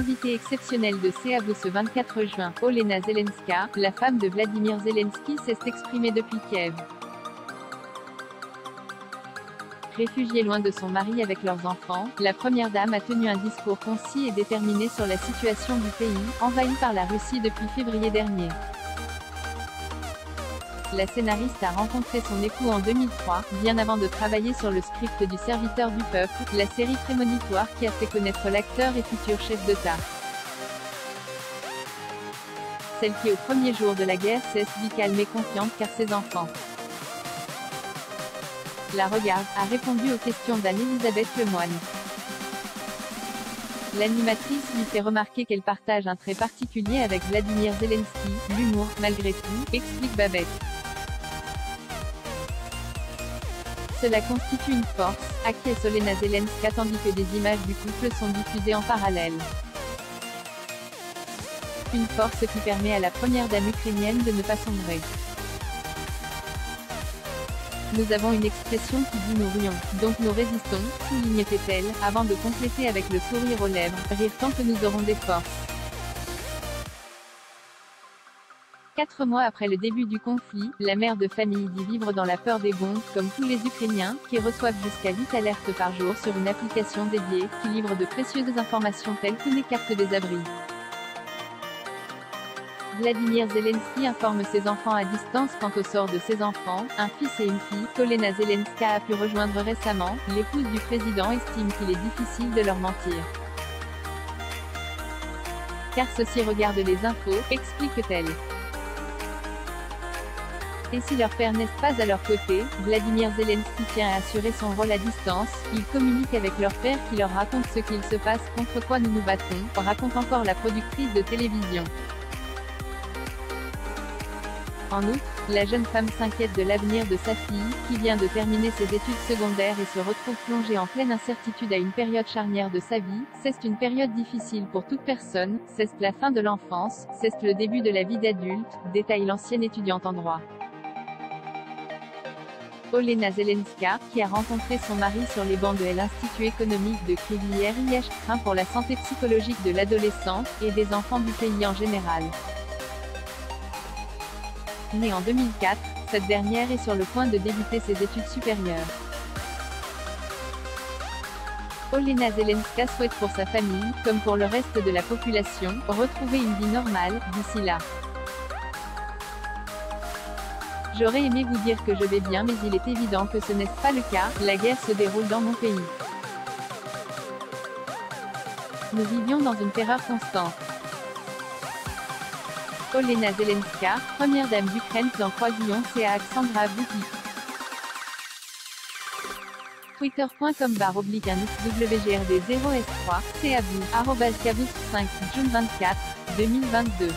Invitée exceptionnelle de CAVO ce 24 juin, Olena Zelenska, la femme de Vladimir Zelensky, s'est exprimée depuis Kiev. Réfugiée loin de son mari avec leurs enfants, la première dame a tenu un discours concis et déterminé sur la situation du pays, envahi par la Russie depuis février dernier. La scénariste a rencontré son époux en 2003, bien avant de travailler sur le script du Serviteur du peuple, la série prémonitoire qui a fait connaître l'acteur et futur chef d'État. Celle qui au premier jour de la guerre s'est dit calme et confiante car ses enfants la regardent, a répondu aux questions d'Anne-Elisabeth Lemoine. L'animatrice lui fait remarquer qu'elle partage un trait particulier avec Vladimir Zelensky, l'humour, malgré tout, explique Babette. Cela constitue une force, acquiesce Olena Zelenska tandis que des images du couple sont diffusées en parallèle. Une force qui permet à la première dame ukrainienne de ne pas sombrer. Nous avons une expression qui dit nous rions, donc nous résistons, soulignait-elle, avant de compléter avec le sourire aux lèvres, rire tant que nous aurons des forces. 4 mois après le début du conflit, la mère de famille dit vivre dans la peur des bombes, comme tous les Ukrainiens, qui reçoivent jusqu'à 8 alertes par jour sur une application dédiée, qui livre de précieuses informations telles que les cartes des abris. Vladimir Zelensky informe ses enfants à distance quant au sort de ses enfants, un fils et une fille, qu'Olena Zelenska a pu rejoindre récemment. L'épouse du président estime qu'il est difficile de leur mentir. Car ceux-ci regardent les infos, explique-t-elle. Et si leur père n'est pas à leur côté, Vladimir Zelensky tient à assurer son rôle à distance, ils communiquent avec leur père qui leur raconte ce qu'il se passe, contre quoi nous nous battons, raconte encore la productrice de télévision. En outre, la jeune femme s'inquiète de l'avenir de sa fille, qui vient de terminer ses études secondaires et se retrouve plongée en pleine incertitude à une période charnière de sa vie. C'est une période difficile pour toute personne, c'est la fin de l'enfance, c'est le début de la vie d'adulte, détaille l'ancienne étudiante en droit. Olena Zelenska, qui a rencontré son mari sur les bancs de l'Institut économique de Kryvyi-Rih, craint pour la santé psychologique de l'adolescent, et des enfants du pays en général. Née en 2004, cette dernière est sur le point de débuter ses études supérieures. Olena Zelenska souhaite pour sa famille, comme pour le reste de la population, retrouver une vie normale, d'ici là. J'aurais aimé vous dire que je vais bien mais il est évident que ce n'est pas le cas, la guerre se déroule dans mon pays. Nous vivions dans une terreur constante. Olena Zelenska, première dame d'Ukraine dans Croisillon, c'est à Alexandra Vukic. Twitter.com/WGRD0S3, c'est à vous, @Kavus5, June 24, 2022.